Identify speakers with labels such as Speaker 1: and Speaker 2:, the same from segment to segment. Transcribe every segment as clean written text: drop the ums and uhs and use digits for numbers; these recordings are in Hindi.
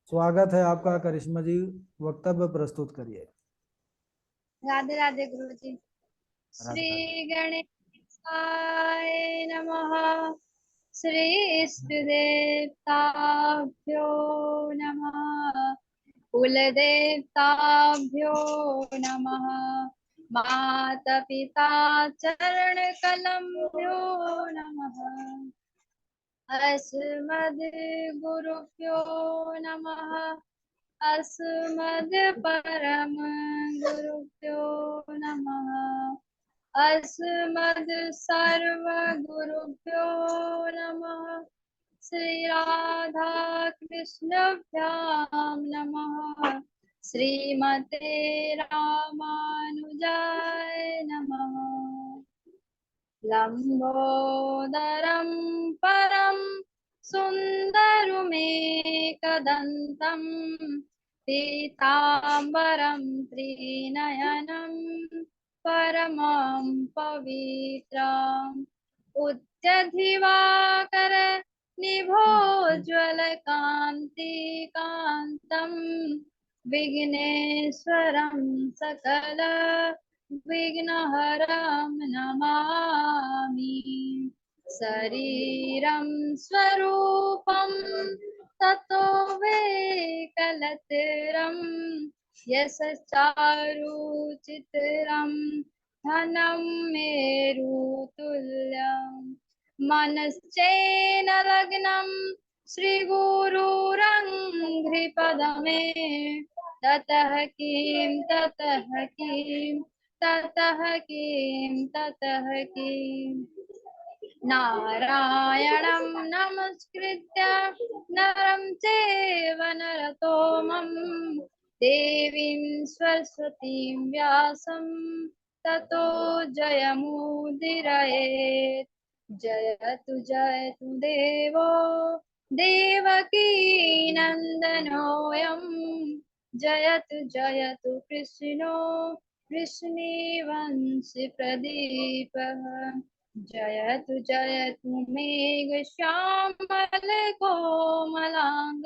Speaker 1: स्वागत है आपका। करिश्मा जी, वक्तव्य प्रस्तुत करिए।
Speaker 2: राधे राधे गुरु जी।
Speaker 1: राधे राधे।
Speaker 2: श्री गणेशाय नमः। श्री इष्ट देवताभ्यो नमः। कुल देवताभ्यो नमः। माता पिता चरण कलम्भ्यो नमः। अस्मद् गुरुभ्यो नमः। अस्मद् परम गुरुभ्यो नमः। अस्मद् सर्वगुरुभ्यो नमः। श्री राधा कृष्णभ्यां नमः। श्रीमते रामानुजाय नमः। लम्बोदरं परं सुन्दरमेकदन्तं पीताम्बरं त्रिनयनं परमं पवित्रम् उच्चधिवाकर निभोज्वलकान्तिकान्तं विघ्नेश्वरं सकल विघ्नहरं नमामि। शरीरं स्वरूपं ततो वेकलतिरं यशश्चारुचित्रं धनं मेरुतुल्यम् मनश्चेन लग्नं श्रीगुरुरङ्घ्रिपदमे ततः किं ततः किं ततः किं ततः किं नारायणं नमस्कृत्य नरं चैव नरोत्तमं देवीं सरस्वतीं व्यासं ततो जयमुदीरयेत्। जयतु जयतु देवो देवकी नन्दनोऽयं जयतु जयतु कृष्णो वृष्णिवंशि प्रदीपः। जयतु जयतु मेघश्यामल कोमलांग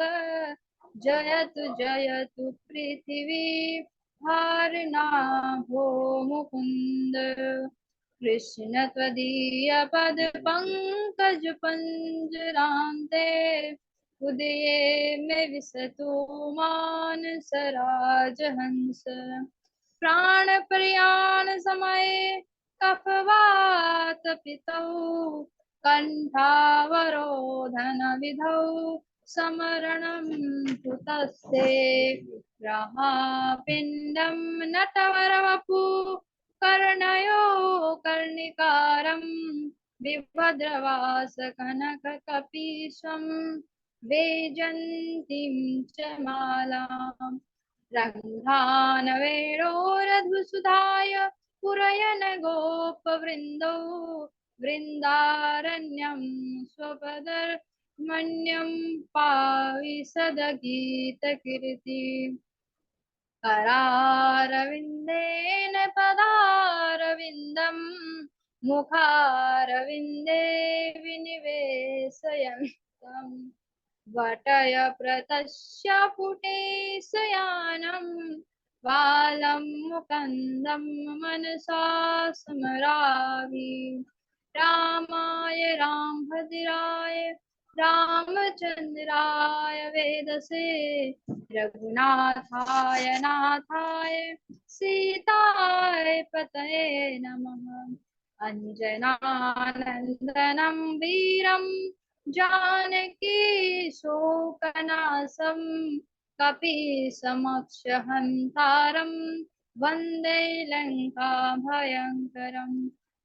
Speaker 2: जयतु जयतु पृथिवी भारनाभो मुकुंद कृष्ण त्वदीय पद पंकज पंजरान्ते उदये में विसतु मानसराज हंस प्राण प्रयाण समय कफवात पितौ कण्ठावरोधन विधौ समरणं कृतस्ते रमापिण्डं नटवरवपु कर्णयो कर्णिकारं बिभद्रवास कनककपीशं वैजन्तीं च मालाम् रङ्गानवेणोरधुसुधाय पुरयन गोपवृन्दौ वृन्दारण्यं स्वपदर्मण्यं पाविसदगीतकीर्ति करारविन्देन पदारविन्दं मुखारविन्दे विनिवेशयन्तम् वटयप्रतस्य पुटेशयानं बालं मुकन्दं मनसा स्मरामि रामाय रामभद्राय रामचन्द्राय वेदसे रघुनाथाय नाथाय सीताय पतये नमः अञ्जनानन्दनं वीरं जानकी शोकनाशं कपीसमक्षहन्तारं वन्दे लङ्काभयङ्करम्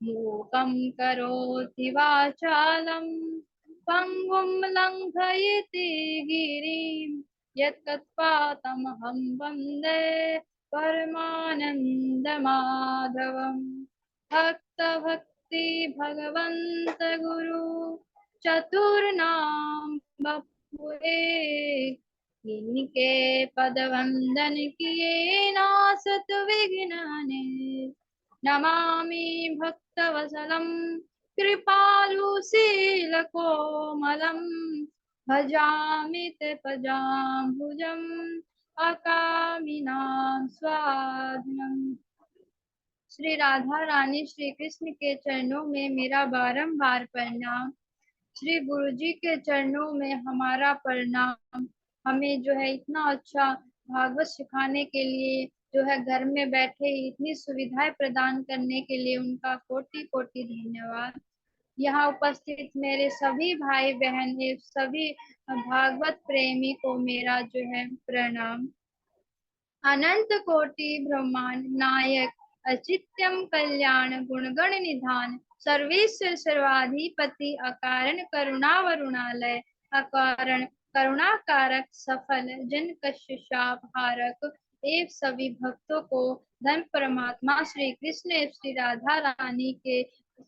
Speaker 2: मूकं करोति वाचालं पङ्गुं लङ्घयति गिरिं यत्कृपातमहं वन्दे परमानन्दमाधवम् भक्तभक्ति भगवन्त गुरु चतुर्नाम बपुए इनके पद वंदन किए नासत विघ्नाने नमामि भक्तवसलं कृपालु शीलकोमलम् भजामि ते पदाम्बुजम् अकामिनां स्वाधनम्। श्री राधा रानी श्री कृष्ण के चरणों में मेरा बारंबार प्रणाम। श्री गुरु जी के चरणों में हमारा प्रणाम। हमें जो है इतना अच्छा भागवत सिखाने के लिए, जो है घर में बैठे ही इतनी सुविधाएं प्रदान करने के लिए उनका कोटि कोटि धन्यवाद। यहाँ उपस्थित मेरे सभी भाई बहन एवं सभी भागवत प्रेमी को मेरा जो है प्रणाम। अनंत कोटि ब्रह्मांड नायक अचित्यम कल्याण गुणगण निधान सर्वेश्वर सर्वाधिपति अकारण करुणावरुणालय अकारण करुणाकारक सफल जन कष्ट शाप हारक एवं सभी भक्तों को धन परमात्मा श्री कृष्ण एवं श्री राधा रानी के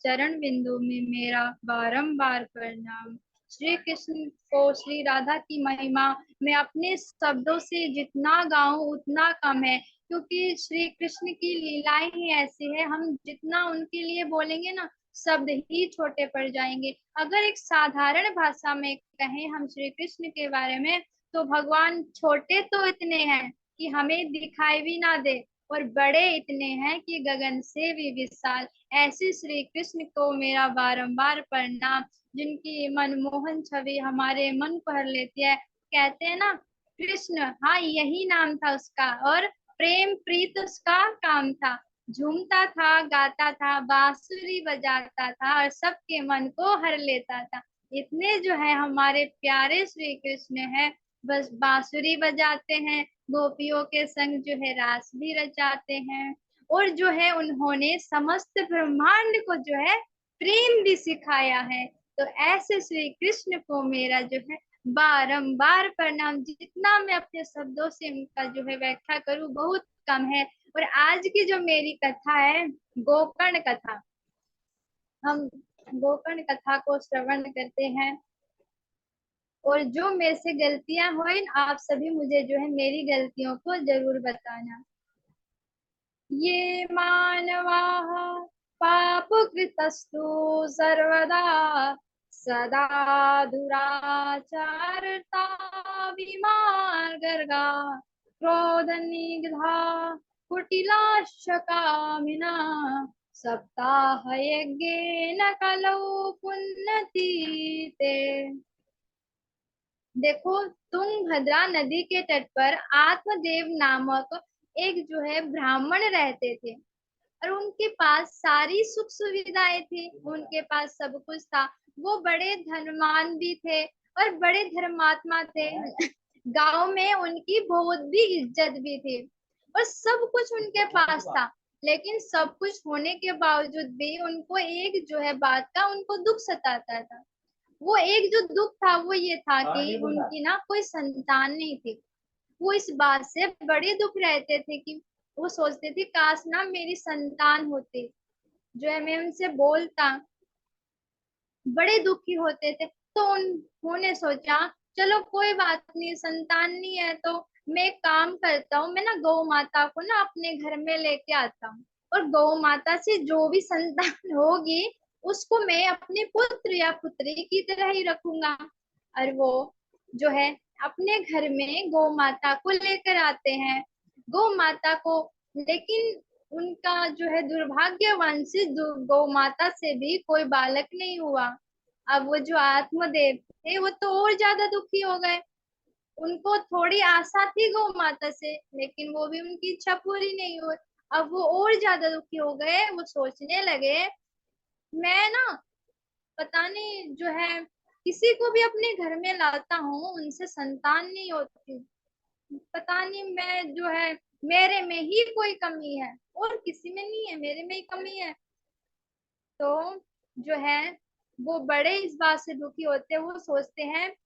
Speaker 2: चरण बिंदु में मेरा बारंबार प्रणाम। श्री कृष्ण को, श्री राधा की महिमा मैं अपने शब्दों से जितना गाऊं उतना कम है, क्योंकि श्री कृष्ण की लीलाएं ही ऐसी है, हम जितना उनके लिए बोलेंगे ना शब्द ही छोटे पड़ जाएंगे। अगर एक साधारण भाषा में कहें हम श्री कृष्ण के बारे में, तो भगवान छोटे तो इतने हैं कि हमें दिखाई भी ना दे, और बड़े इतने हैं कि गगन से भी विशाल। ऐसे श्री कृष्ण को मेरा बारंबार प्रणाम, जिनकी मनमोहन छवि हमारे मन को हर लेती है। कहते हैं ना, कृष्ण, हाँ यही नाम था उसका, और प्रेम प्रीत उसका काम था। झूमता था, गाता था, बांसुरी बजाता था और सबके मन को हर लेता था। इतने जो है हमारे प्यारे श्री कृष्ण है, बस बांसुरी बजाते हैं, गोपियों के संग जो है रास भी रचाते हैं, और जो है उन्होंने समस्त ब्रह्मांड को जो है प्रेम भी सिखाया है। तो ऐसे श्री कृष्ण को मेरा जो है बारंबार प्रणाम। जितना मैं अपने शब्दों से उनका जो है व्याख्या करूं बहुत कम है। और आज की जो मेरी कथा है, गोकर्ण कथा, हम गोकर्ण कथा को श्रवण करते हैं। और जो मेरे से गलतियां हुई, आप सभी मुझे जो है मेरी गलतियों को जरूर बताना। ये मानवाः पापकृतस्तु सर्वदा सदा दुराचारता विमार्गर्गा क्रोधनिग्धा कुटिलाश्च कामिना सप्ताहयज्ञेन कलौ पुण्यतीते। देखो, तुंगभद्रा नदी के तट पर आत्मदेव नामक एक जो है ब्राह्मण रहते थे, और उनके पास सारी सुख सुविधाएं थी, उनके पास सब कुछ था। वो बड़े धनवान भी थे और बड़े धर्मात्मा थे। गांव में उनकी बहुत भी इज्जत भी थी, और सब कुछ उनके पास था। लेकिन सब कुछ होने के बावजूद भी उनको एक जो है बात का उनको दुख सताता था। वो एक जो दुख था वो ये था कि उनकी ना कोई संतान नहीं थी। वो इस बात से बड़े दुख रहते थे कि वो सोचते थे काश ना मेरी संतान होती, जो है मैं उनसे बोलता। बड़े दुखी होते थे, तो उन्होंने सोचा चलो कोई बात नहीं, संतान नहीं है तो मैं एक काम करता हूँ, मैं ना गौ माता को ना अपने घर में लेके आता हूँ, और गौ माता से जो भी संतान होगी उसको मैं अपने पुत्र या पुत्री की तरह ही रखूंगा। और वो जो है अपने घर में गौ माता को लेकर आते हैं। गौ माता को, लेकिन उनका जो है दुर्भाग्यवश गौ माता से भी कोई बालक नहीं हुआ। अब वो जो आत्मदेव थे वो तो और ज्यादा दुखी हो गए। उनको थोड़ी आशा थी गौ माता से, लेकिन वो भी उनकी इच्छा पूरी नहीं हुई। अब वो और ज्यादा दुखी हो गए। वो सोचने लगे, मैं ना पता नहीं जो है किसी को भी अपने घर में लाता हूँ उनसे संतान नहीं होती। पता नहीं मैं जो है मेरे में ही कोई कमी है, और किसी में नहीं है, मेरे में ही कमी है। तो जो है वो बड़े इस बात से दुखी होते हैं। वो सोचते हैं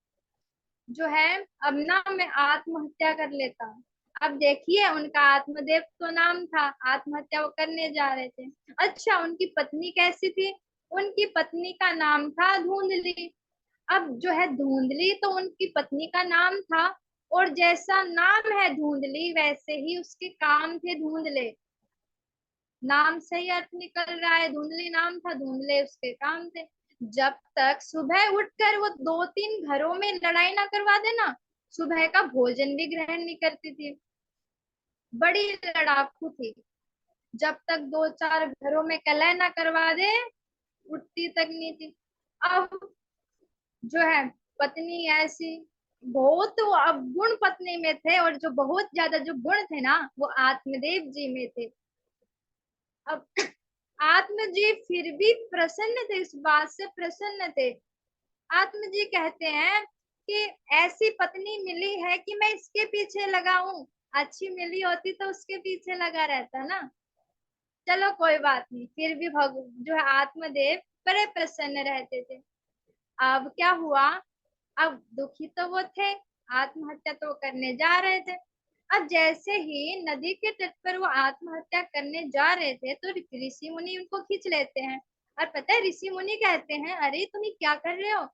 Speaker 2: जो है अब ना मैं आत्महत्या कर लेता हूँ। अब देखिए, उनका आत्मदेव तो नाम था, आत्महत्या वो करने जा रहे थे। अच्छा, उनकी पत्नी कैसी थी? उनकी पत्नी का नाम था धुंधली। अब जो है धुंधली तो उनकी पत्नी का नाम था, और जैसा नाम है धुंधली वैसे ही उसके काम थे धुंधले। नाम से ही अर्थ निकल रहा है, धुंधली नाम था, धुंधले उसके काम थे। जब तक सुबह उठकर वो 2-3 घरों में लड़ाई ना करवा देना, सुबह का भोजन भी ग्रहण नहीं करती थी। बड़ी लड़ाकू थी। जब तक 2-4 घरों में कलह ना करवा दे, उठती तक नहीं थी। अब जो है पत्नी ऐसी, बहुत वो अवगुण पत्नी में थे, और जो बहुत ज्यादा जो गुण थे ना, वो आत्मदेव जी में थे। अब आत्म जी फिर भी प्रसन्न थे, इस बात से प्रसन्न थे। आत्म जी कहते हैं कि ऐसी पत्नी मिली है कि मैं इसके पीछे लगा हूं। अच्छी मिली होती तो उसके पीछे लगा रहता ना। चलो कोई बात नहीं, फिर भी जो है आत्मदेव बड़े प्रसन्न रहते थे। अब क्या हुआ, अब दुखी तो वो थे, आत्महत्या तो करने जा रहे थे। अब जैसे ही नदी के तट पर वो आत्महत्या करने जा रहे थे, तो ऋषि मुनि उनको खींच लेते हैं। और पता है ऋषि मुनि कहते हैं, अरे तुम ये क्या कर रहे हो,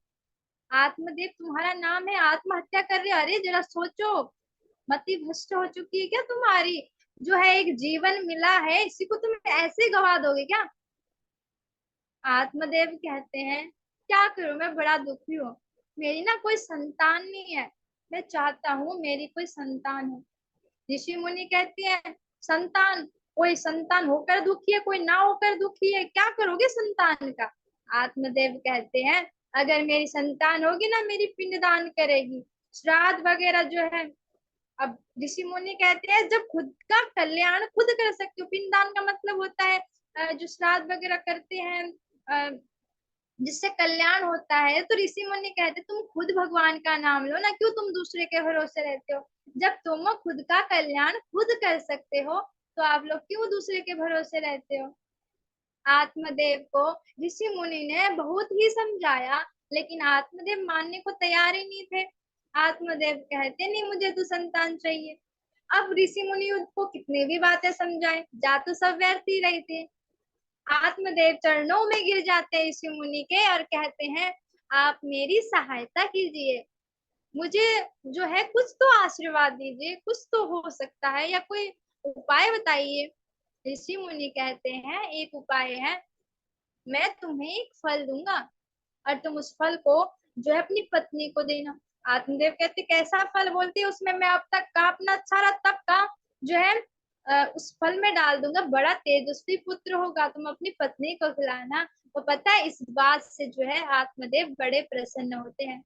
Speaker 2: आत्मदेव तुम्हारा नाम है, आत्महत्या कर रहे हो, अरे जरा सोचो, मति भ्रष्ट हो चुकी है क्या तुम्हारी, जो है एक जीवन मिला है, इसी को तुम ऐसे गवा दोगे क्या। आत्मदेव कहते हैं, क्या करूं, मैं बड़ा दुखी हूँ, मेरी ना कोई संतान नहीं है, मैं चाहता हूँ मेरी कोई संतान हो। ऋषि मुनि कहते हैं, संतान, कोई संतान होकर दुखी है, कोई ना होकर दुखी है, क्या करोगे संतान का। आत्मदेव कहते हैं, अगर मेरी संतान होगी ना, मेरी पिंडदान करेगी, श्राद्ध वगैरह जो है। अब ऋषि मुनि कहते हैं, जब खुद का कल्याण खुद कर सकते हो, पिंडदान का मतलब होता है जो श्राद्ध वगैरह करते हैं, अ, जिससे कल्याण होता है, तो ऋषि मुनि कहते तुम खुद भगवान का नाम लो ना, क्यों तुम दूसरे के भरोसे रहते हो। जब तुम खुद का कल्याण खुद कर सकते हो, तो आप लोग क्यों दूसरे के भरोसे रहते हो। आत्मदेव को ऋषि मुनि ने बहुत ही समझाया, लेकिन आत्मदेव मानने को तैयार ही नहीं थे। आत्मदेव कहते नहीं, मुझे तो संतान चाहिए। अब ऋषि मुनि उनको कितनी भी बातें समझाए, जा तो सब व्यर्थ ही रही थी। आत्मदेव चरणों में गिर जाते हैं ऋषि मुनि के, और कहते हैं, आप मेरी सहायता कीजिए, मुझे जो है कुछ तो आशीर्वाद दीजिए, कुछ तो हो सकता है, या कोई उपाय बताइए। ऋषि मुनि कहते हैं, एक उपाय है, मैं तुम्हें एक फल दूंगा, और तुम उस फल को जो है अपनी पत्नी को देना। आत्मदेव कहते, कैसा फल, बोलते उसमें मैं अब तक का अपना सारा तक का जो है उस फल में डाल दूंगा, बड़ा तेजस्वी पुत्र होगा, तुम अपनी पत्नी को खिलाना। तो पता है, इस बात से जो है आत्मदेव बड़े प्रसन्न होते हैं।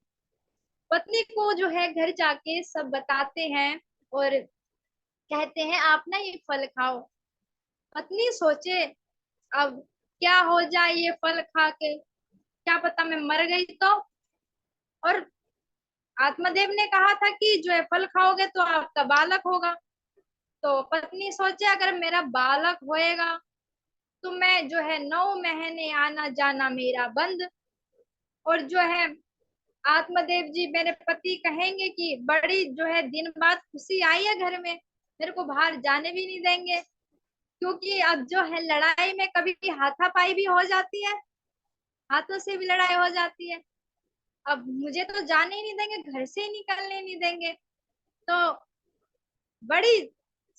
Speaker 2: पत्नी को जो है घर जाके सब बताते हैं, और कहते हैं, आप ना ये फल खाओ। पत्नी सोचे, अब क्या हो जाए ये फल खा के, क्या पता मैं मर गई तो। और आत्मदेव ने कहा था कि जो है फल खाओगे तो आपका बालक होगा। तो पत्नी सोचे, अगर मेरा बालक होएगा तो मैं जो है 9 महीने आना जाना मेरा बंद। और जो है आत्मदेव जी, मेरे पति कहेंगे कि बड़ी जो है दिन बाद खुशी आई है घर में, मेरे को बाहर जाने भी नहीं देंगे, क्योंकि अब जो है लड़ाई में कभी भी हाथापाई भी हो जाती है, हाथों से भी लड़ाई हो जाती है। अब मुझे तो जाने ही नहीं देंगे, घर से ही निकलने नहीं देंगे। तो बड़ी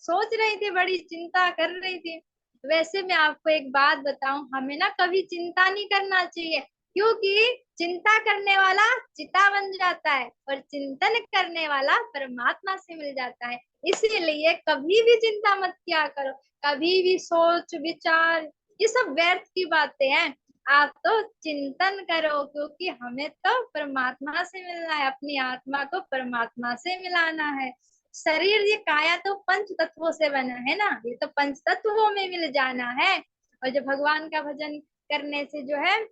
Speaker 2: सोच रही थी, बड़ी चिंता कर रही थी। वैसे मैं आपको एक बात बताऊं, हमें ना कभी चिंता नहीं करना चाहिए, क्योंकि चिंता करने वाला चिता बन जाता है, और चिंतन करने वाला परमात्मा से मिल जाता है। इसीलिए कभी भी चिंता मत किया करो, कभी भी सोच विचार, ये सब व्यर्थ की बातें हैं। आप तो चिंतन करो, क्योंकि हमें तो परमात्मा से मिलना है, अपनी आत्मा को परमात्मा से मिलाना है। शरीर ये काया तो पंच तत्वों से बना है ना, ये तो पंच तत्वों में मिल जाना है। और जो भगवान का भजन करने से जो है,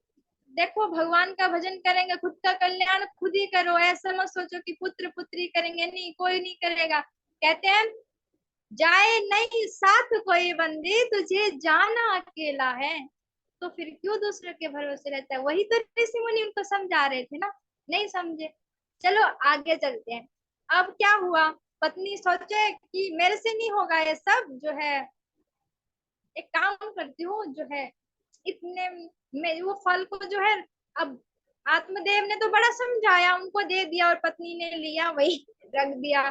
Speaker 2: देखो भगवान का भजन करेंगे, खुद का कल्याण खुद ही करो, ऐसा मत सोचो कि पुत्र पुत्री करेंगे, नहीं, कोई नहीं करेगा। कहते हैं, जाए नहीं साथ कोई बंदी, तुझे जाना अकेला है, तो फिर क्यों दूसरे के भरोसे रहता है। वही तो ऋषि मुनि उनको समझा रहे थे ना, नहीं समझे। चलो आगे चलते हैं। अब क्या हुआ, पत्नी सोचे कि मेरे से नहीं होगा ये सब, जो है एक काम करती हूँ, जो है इतने में वो फल को जो है, अब आत्मदेव ने तो बड़ा समझाया, उनको दे दिया, और पत्नी ने लिया, वही रख दिया।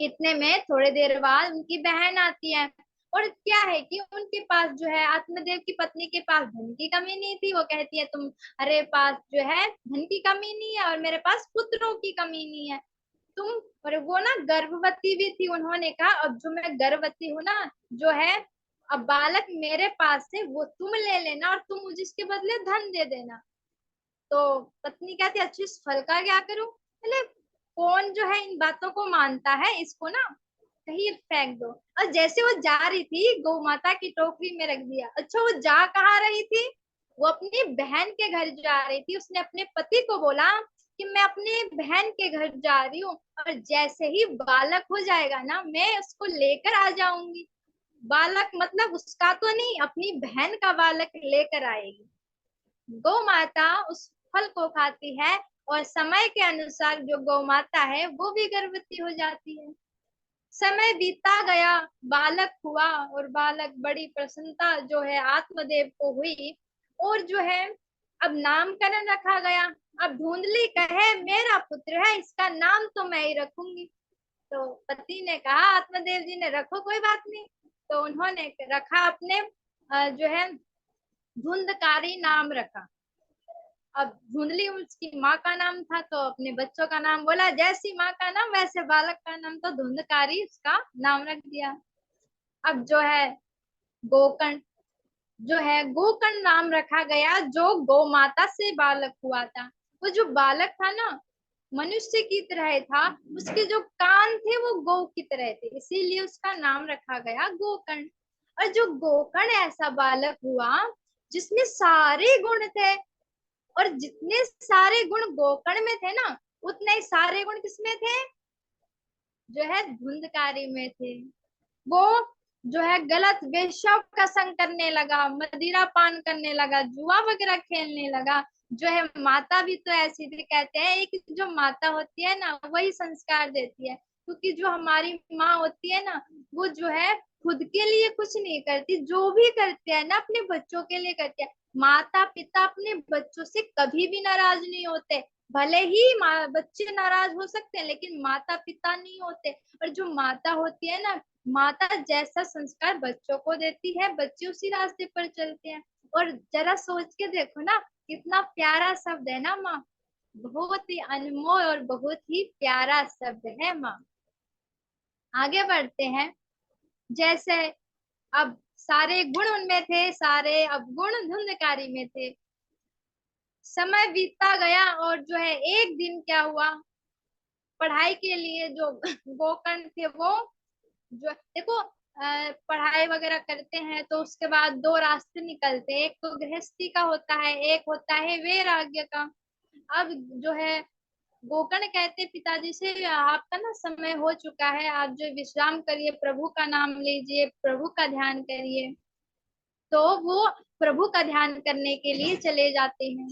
Speaker 2: इतने में थोड़ी देर बाद उनकी बहन आती है, और क्या है कि उनके पास जो है आत्मदेव की पत्नी के पास धन की कमी नहीं थी। वो कहती है तुम अरे पास जो है धन की कमी नहीं है और मेरे पास पुत्रों की कमी नहीं है। तुम और वो ना गर्भवती भी थी। उन्होंने कहा अब जो मैं गर्भवती हूँ ना जो है अब बालक मेरे पास है वो तुम ले लेना और तुम मुझे इसके बदले धन दे देना। तो पत्नी कहती अच्छी इस फल का क्या करूं। बोले कौन जो है इन बातों को मानता है इसको ना कहीं फेंक दो। और जैसे वो जा रही थी गौ माता की टोकरी में रख दिया। अच्छा वो जा कहाँ रही थी। वो अपनी बहन के घर जा रही थी। उसने अपने पति को बोला कि मैं अपने बहन के घर जा रही हूँ और जैसे ही बालक हो जाएगा ना मैं उसको लेकर आ जाऊंगी। बालक मतलब उसका तो नहीं अपनी बहन का बालक लेकर आएगी। गौ माता उस फल को खाती है और समय के अनुसार जो गौ माता है वो भी गर्भवती हो जाती है। समय बीता गया बालक हुआ और बालक बड़ी प्रसन्नता जो है आत्मदेव को हुई। और जो है अब नामकरण रखा गया। अब धुंधली कहे मेरा पुत्र है इसका नाम तो मैं ही रखूंगी। तो पति ने कहा आत्मदेव जी ने रखो कोई बात नहीं। तो उन्होंने रखा अपने जो है धुंधकारी नाम रखा। अब धुंधली उसकी माँ का नाम था तो अपने बच्चों का नाम बोला। जैसी माँ का नाम वैसे बालक का नाम तो धुंधकारी उसका नाम रख दिया। अब जो है गोकर्ण जो है गोकर्ण नाम रखा गया जो गौ माता से बालक हुआ था। वो जो बालक था ना मनुष्य की तरह था। उसके जो कान थे वो गौ की तरह थे इसीलिए उसका नाम रखा गया गोकर्ण। और जो गोकर्ण ऐसा बालक हुआ जिसमें सारे गुण थे। और जितने सारे गुण गोकर्ण में थे ना उतने ही सारे गुण किसमें थे जो है धुंधकारी में थे। वो जो है गलत वेश्याओं का संग करने लगा मदिरा पान करने लगा जुआ वगैरह खेलने लगा। जो है माता भी तो ऐसी थी। कहते हैं एक जो माता होती है ना वही संस्कार देती है। क्योंकि जो हमारी माँ होती है ना वो जो है खुद के लिए कुछ नहीं करती। जो भी करते हैं ना अपने बच्चों के लिए करते हैं। माता पिता अपने बच्चों से कभी भी नाराज नहीं होते। भले ही बच्चे नाराज हो सकते हैं लेकिन माता पिता नहीं होते। और जो माता होती है ना माता जैसा संस्कार बच्चों को देती है बच्चे उसी रास्ते पर चलते हैं। और जरा सोच के देखो ना कितना प्यारा शब्द है ना माँ। बहुत ही अनमोल और बहुत ही प्यारा शब्द है माँ। आगे बढ़ते हैं। जैसे अब सारे गुण उनमें थे सारे अब गुण धुंधकारी में थे। समय बीतता गया और जो है एक दिन क्या हुआ पढ़ाई के लिए जो गोकर्ण थे वो जो देखो पढ़ाई वगैरह करते हैं तो उसके बाद दो रास्ते निकलते हैं। एक तो गृहस्थी का होता है एक होता है वैराग्य का। अब जो है गोकर्ण कहते पिताजी से आपका ना समय हो चुका है आप जो विश्राम करिए प्रभु का नाम लीजिए प्रभु का ध्यान करिए। तो वो प्रभु का ध्यान करने के लिए चले जाते हैं।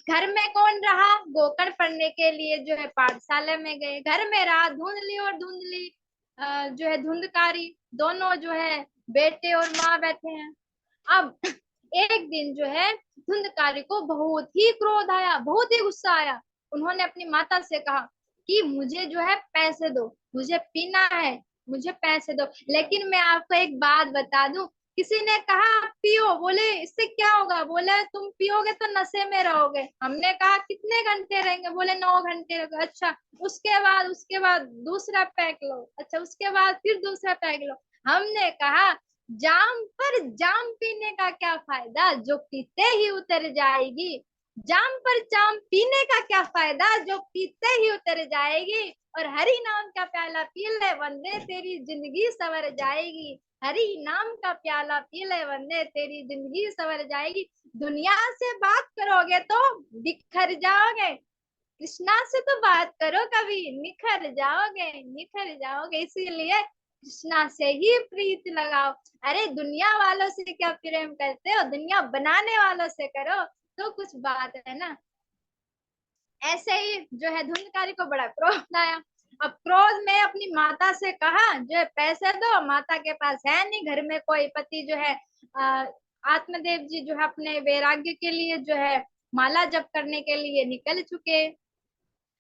Speaker 2: घर में कौन रहा गोकर्ण पढ़ने के लिए जो है पाठशाला में गए। घर में रहा धुंधली और धुंधली जो है धुंधकारी दोनों जो है बेटे और माँ बैठे हैं। अब एक दिन जो है धुंधकारी को बहुत ही क्रोध आया बहुत ही गुस्सा आया। उन्होंने अपनी माता से कहा कि मुझे जो है पैसे दो मुझे पीना है मुझे पैसे दो। लेकिन मैं आपको एक बात बता दूं किसी ने कहा आप पियो। बोले इससे क्या होगा। बोले तुम पियोगे तो नशे में रहोगे। हमने कहा कितने घंटे रहेंगे। बोले 9 घंटे रहोगे। अच्छा उसके बाद दूसरा पैक लो। अच्छा उसके बाद फिर दूसरा पैक लो। हमने कहा जाम पर जाम पीने का क्या फायदा जो पीते ही उतर जाएगी। जाम पर जाम पीने का क्या फायदा जो पीते ही उतर जाएगी। और हरि नाम का प्याला पी ले वंदे तेरी जिंदगी संवर जाएगी। हरि नाम का प्याला पी ले वंदे तेरी जिंदगी संवर जाएगी। दुनिया से बात करोगे तो बिखर जाओगे। कृष्णा से तो बात करो कभी निखर जाओगे। इसीलिए कृष्णा से ही प्रीत लगाओ। अरे दुनिया वालों से क्या प्रेम करते हो दुनिया बनाने वालों से करो तो कुछ बात है ना। ऐसे ही जो है धुंधकारी को बड़ा क्रोध आया। अब क्रोध में अपनी माता से कहा जो है पैसे दो। माता के पास है नहीं घर में कोई पति जो है आत्मदेव जी जो है अपने वैराग्य के लिए जो है माला जप करने के लिए निकल चुके।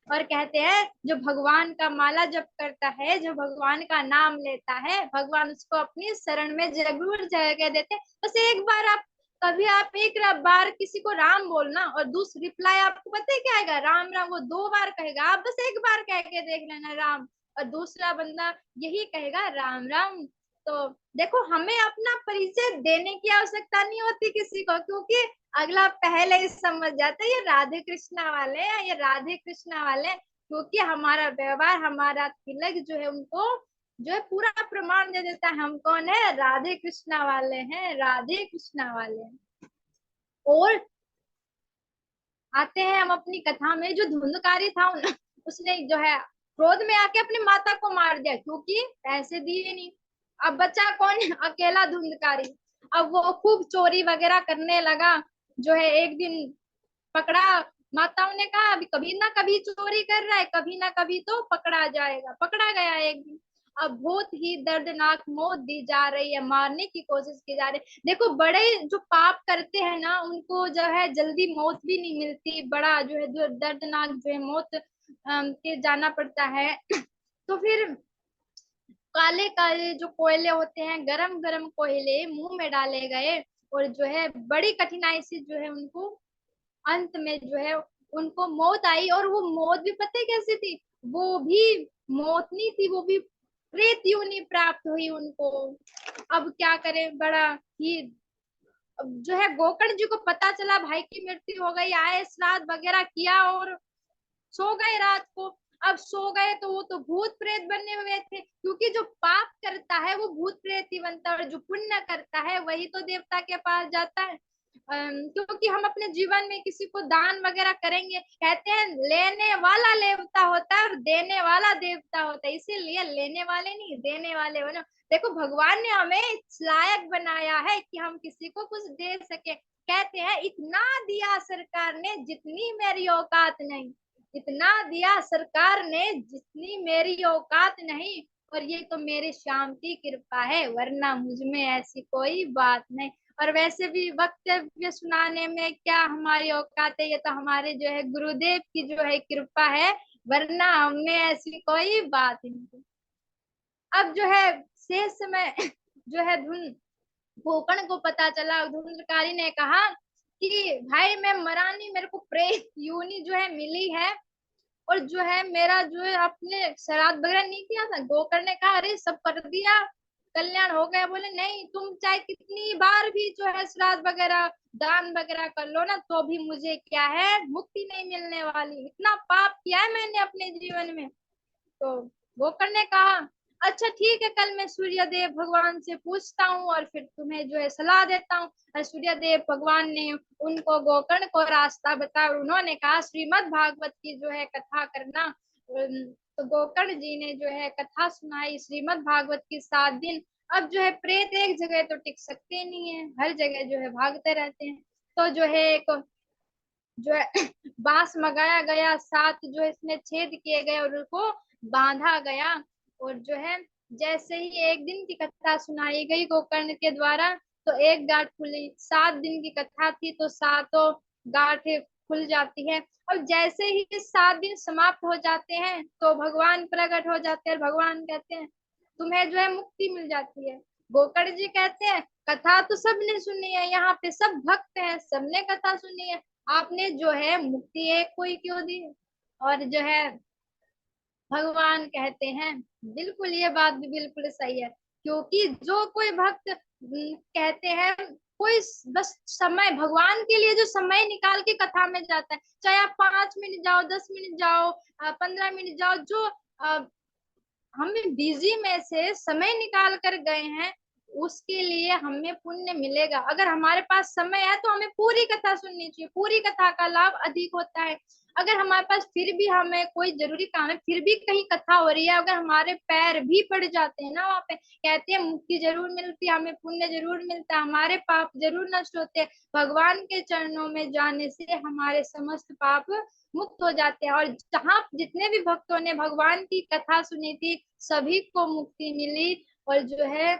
Speaker 2: और कहते हैं जो भगवान का माला जप करता है, जो भगवान का नाम लेता है, भगवान उसको अपनी शरण में जरूर जगह देते हैं। बस एक बार आप, कभी आप एक बार किसी को राम बोलना और दूसरी रिप्लाई आपको पता है क्या आएगा, राम राम। वो 2 बार कहेगा, आप बस एक बार कह के देख लेना राम, और दूसरा बंदा यही कहेगा राम राम। तो देखो, हमें अपना परिचय देने की आवश्यकता नहीं होती किसी को, क्योंकि अगला पहले ही समझ जाता है ये राधे कृष्णा वाले हैं, ये राधे कृष्णा वाले हैं। क्योंकि हमारा व्यवहार, हमारा तिलक जो है उनको जो है पूरा प्रमाण दे देता है हम कौन है, राधे कृष्णा वाले हैं, राधे कृष्णा वाले हैं। और आते हैं हम अपनी कथा में, जो धुंधकारी था उसने जो है क्रोध में आके अपनी माता को मार दिया, क्योंकि पैसे दिए नहीं। अब बचा कौन, अकेला धुंधकारी। अब वो खूब चोरी वगैरह करने लगा। जो है एक दिन पकड़ा, माताओं ने कहा अभी कभी ना कभी चोरी कर रहा है, कभी ना कभी तो पकड़ा जाएगा। पकड़ा गया एक दिन। अब बहुत ही दर्दनाक मौत दी जा रही है, मारने की कोशिश की जा रही है। देखो, बड़े जो पाप करते हैं ना, उनको जो है जल्दी मौत भी नहीं मिलती, बड़ा जो है दर्दनाक जो है मौत के जाना पड़ता है। तो फिर काले काले जो कोयले होते हैं, गरम गरम कोयले मुंह में डाले गए, और जो है बड़ी कठिनाई से जो है उनको अंत में जो है उनको मौत आई। और वो मौत भी पता है कैसी थी, वो भी मौत नहीं थी, वो भी प्रेत योनि प्राप्त हुई उनको। अब क्या करें, बड़ा ही, अब जो है गोकर्ण जी को पता चला भाई की मृत्यु हो गई, आए श्राद्ध वगैरह किया और सो गए रात को। अब सो गए तो वो तो भूत प्रेत बने हुए थे, क्योंकि जो पाप करता है वो भूत प्रेत ही बनता है, और जो पुण्य करता है वही तो देवता के पास जाता है। क्योंकि हम अपने जीवन में किसी को दान वगैरह करेंगे, कहते हैं लेने वाला देवता होता है और देने वाला देवता होता है, इसीलिए लेने वाले नहीं देने वाले बनो। देखो, भगवान ने हमें इस लायक बनाया है कि हम किसी को कुछ दे सके। कहते हैं इतना दिया सरकार ने जितनी मेरी औकात नहीं, इतना दिया सरकार ने जितनी मेरी औकात नहीं, और ये तो मेरे श्याम की कृपा है, वरना मुझ में ऐसी कोई बात नहीं। और वैसे भी वक्तव्य सुनाने में क्या हमारी औकात है, ये तो हमारे जो है गुरुदेव की जो है कृपा है, वरना हमें ऐसी कोई बात नहीं। अब जो है शेष समय जो है गोकर्ण को पता चला, धुंधकारी ने कहा कि भाई मैं मरा नहीं, मेरे को प्रेत योनि जो है मिली है, और जो है मेरा जो है अपने श्राद्ध वगैरह नहीं किया था। गोकर्ण ने कहा अरे सब कर दिया, कल्याण हो गया। बोले नहीं, तुम चाहे कितनी बार भी जो है श्राद्ध वगैरह दान वगैरह कर लो ना, तो भी मुझे क्या है मुक्ति नहीं मिलने वाली, इतना पाप किया है मैंने अपने जीवन में। तो गोकर्ण ने कहा अच्छा ठीक है, कल मैं सूर्य देव भगवान से पूछता हूँ और फिर तुम्हें जो है सलाह देता हूँ। और सूर्य देव भगवान ने उनको गोकर्ण को रास्ता बताया, और उन्होंने कहा श्रीमद् भागवत की जो है कथा करना। तो गोकर्ण जी ने जो है कथा सुनाई श्रीमद् भागवत की 7 दिन। अब जो है प्रेत एक जगह तो टिक सकते नहीं है, हर जगह जो है भागते रहते हैं। तो जो है एक जो है बांस मंगाया गया, 7 जो है इसमें छेद किए गए और उसको बांधा गया। और जो है जैसे ही एक दिन की कथा सुनाई गई गोकर्ण के द्वारा, तो एक गांठ खुली। 7 दिन की कथा थी तो सातों गांठें खुल जाती है। और जैसे ही 7 दिन समाप्त हो जाते हैं तो भगवान प्रकट हो जाते हैं, भगवान कहते हैं तुम्हें जो है मुक्ति मिल जाती है। गोकर्ण जी कहते हैं कथा तो सबने सुनी है, यहाँ पे सब भक्त हैं, सबने कथा सुनी है, आपने जो है मुक्ति एक कोई क्यों दी। और जो है भगवान कहते हैं बिल्कुल ये बात भी बिल्कुल सही है, क्योंकि जो कोई भक्त कहते हैं कोई बस समय भगवान के लिए जो समय निकाल के कथा में जाता है, चाहे आप 5 मिनट जाओ, 10 मिनट जाओ, 15 मिनट जाओ, जो हमें बिजी में से समय निकाल कर गए हैं, उसके लिए हमें पुण्य मिलेगा। अगर हमारे पास समय है तो हमें पूरी कथा सुननी चाहिए, पूरी कथा का लाभ अधिक होता है। अगर हमारे पास फिर भी हमें कोई जरूरी काम है, फिर भी कहीं कथा हो रही है, अगर हमारे पैर भी पड़ जाते हैं ना वहां पे, कहते हैं मुक्ति जरूर मिलती है, हमें पुण्य जरूर मिलता है, हमारे पाप जरूर नष्ट होते हैं। भगवान के चरणों में जाने से हमारे समस्त पाप मुक्त हो जाते हैं। और जहाँ जितने भी भक्तों ने भगवान की कथा सुनी थी सभी को मुक्ति मिली। और जो है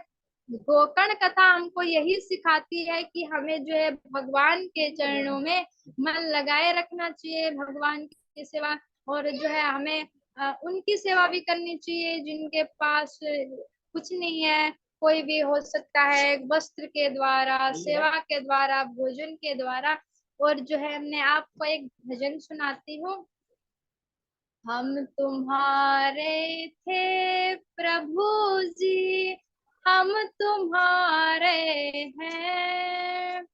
Speaker 2: गोकर्ण कथा हमको यही सिखाती है कि हमें जो है भगवान के चरणों में मन लगाए रखना चाहिए, भगवान की सेवा। और जो है हमें उनकी सेवा भी करनी चाहिए जिनके पास कुछ नहीं है। कोई भी हो सकता है वस्त्र के द्वारा, सेवा के द्वारा, भोजन के द्वारा। और जो है मैं आपको एक भजन सुनाती हूँ। हम तुम्हारे थे प्रभु जी, हम तुम्हारे हैं,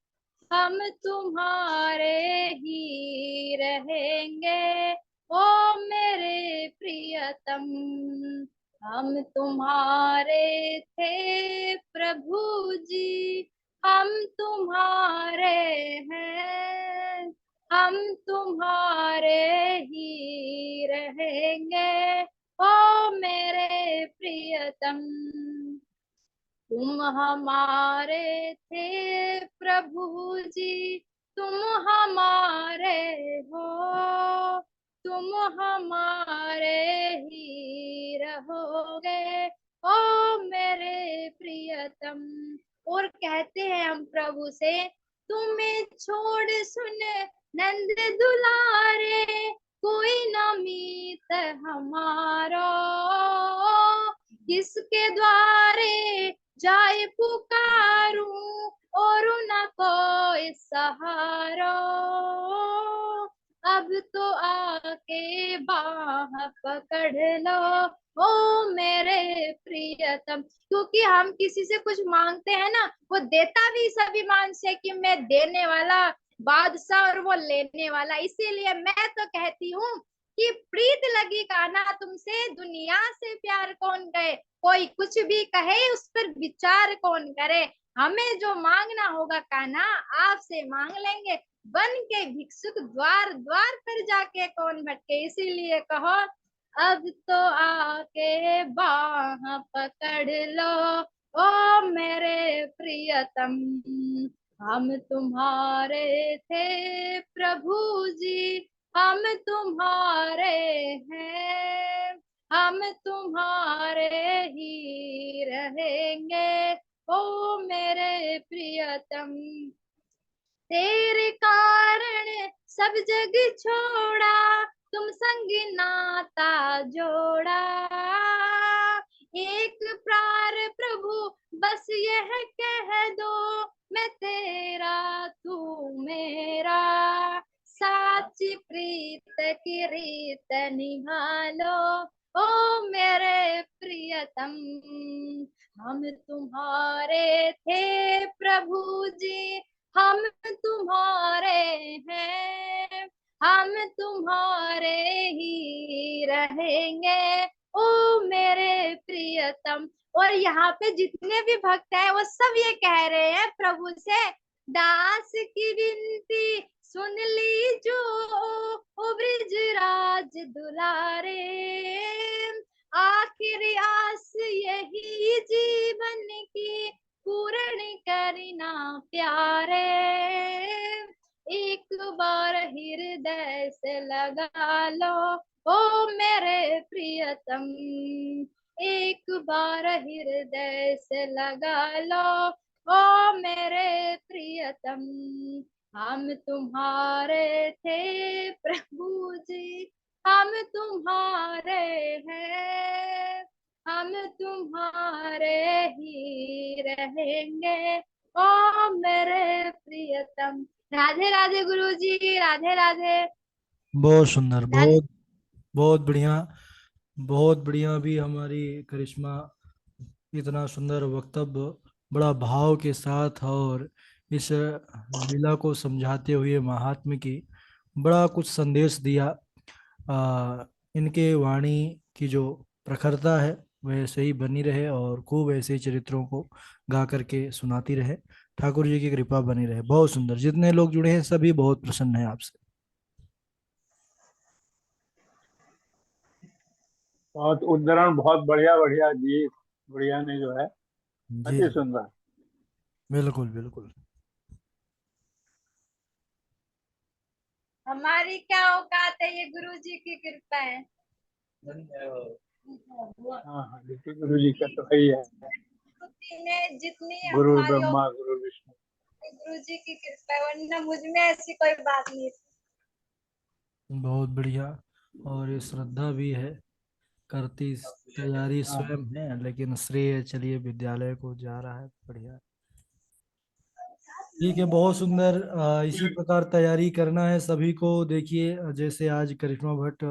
Speaker 2: हम तुम्हारे ही रहेंगे ओ मेरे प्रियतम। हम तुम्हारे थे प्रभु जी, हम तुम्हारे हैं, हम तुम्हारे ही रहेंगे ओ मेरे प्रियतम। तुम हमारे थे प्रभु जी, तुम हमारे हो, तुम हमारे ही रहोगे ओ मेरे प्रियतम। और कहते हैं हम प्रभु से, तुम्हें छोड़ सुन नंद दुलारे, कोई न मीत हमारा, किसके द्वारे जाए पुकारूं और न कोई सहारा। अब तो आके बाह पकड़ लो ओ मेरे प्रियतम। क्योंकि हम किसी से कुछ मांगते हैं ना, वो देता भी इस अभिमान से कि मैं देने वाला बादशाह और वो लेने वाला। इसीलिए मैं तो कहती हूँ कि प्रीत लगी कान्हा तुमसे, दुनिया से प्यार कौन गए, कोई कुछ भी कहे उस पर विचार कौन करे। हमें जो मांगना होगा कान्हा आपसे मांग लेंगे, बन के भिक्षुक द्वार द्वार पर जाके कौन भटके। इसीलिए कहो अब तो आके बाह पकड़ लो ओ मेरे प्रियतम। हम तुम्हारे थे प्रभु जी, हम तुम्हारे हैं, हम तुम्हारे ही रहेंगे ओ मेरे प्रियतम। तेरे कारण सब जग छोड़ा, तुम संग नाता जोड़ा, एक प्यार प्रभु बस यह कह दो, मैं तेरा तू मेरा, साची प्रीत की रीत निभा लो ओ मेरे प्रियतम। हम तुम्हारे थे प्रभु जी, हम तुम्हारे हैं, हम तुम्हारे ही रहेंगे ओ मेरे प्रियतम। और यहाँ पे जितने भी भक्त हैं वो सब ये कह रहे हैं प्रभु से, दास की विनती सुन लीजो ओ ब्रिजराज दुलारे, आखिरी आस यही जीवन की पूर्ण करना प्यारे, एक बार हृदय से लगा लो ओ मेरे प्रियतम, एक बार हृदय से लगा लो ओ मेरे प्रियतम। हम तुम्हारे थे प्रभु जी, हम तुम्हारे हैं, हम तुम्हारे ही रहेंगे ओ मेरे प्रियतम। राधे राधे गुरु जी, राधे राधे।
Speaker 1: बहुत सुंदर,
Speaker 2: धन
Speaker 1: बहुत बहुत बढ़िया। बहुत बढ़िया भी हमारी करिश्मा, इतना सुंदर वक्तव्य, बड़ा भाव के साथ, और इस लीला को समझाते हुए महात्म्य की बड़ा कुछ संदेश दिया। इनके वाणी की जो प्रखरता है वह ऐसे ही बनी रहे, और खूब ऐसे ही चरित्रों को गा करके सुनाती रहे। ठाकुर जी की कृपा बनी रहे। बहुत सुंदर, जितने लोग जुड़े हैं सभी बहुत प्रसन्न हैं आपसे।
Speaker 3: बहुत उद्धरण, बहुत बढ़िया बढ़िया जी, बढ़िया ने जो है
Speaker 1: जी
Speaker 3: अति सुंदर।
Speaker 1: बिल्कुल बिल्कुल।
Speaker 2: हमारी क्या औकात है, ये गुरु जी की कृपा है।
Speaker 3: हाँ हाँ, देखिए गुरु जी का तो है ही है।
Speaker 2: जितनी
Speaker 3: गुरु
Speaker 2: हमारी
Speaker 3: ब्रह्मा गुरु विष्णु।
Speaker 2: गुरु जी की कृपा है, वरना मुझ में ऐसी कोई बात नहीं थी।
Speaker 1: बहुत बढ़िया। और ये श्रद्धा भी है, करती तैयारी
Speaker 3: हाँ
Speaker 1: स्वयं है, लेकिन श्रेय चलिए विद्यालय को जा रहा है। बढ़िया, ठीक है, बहुत सुंदर। इसी प्रकार तैयारी करना है सभी को। देखिए जैसे आज करिश्मा भट्ट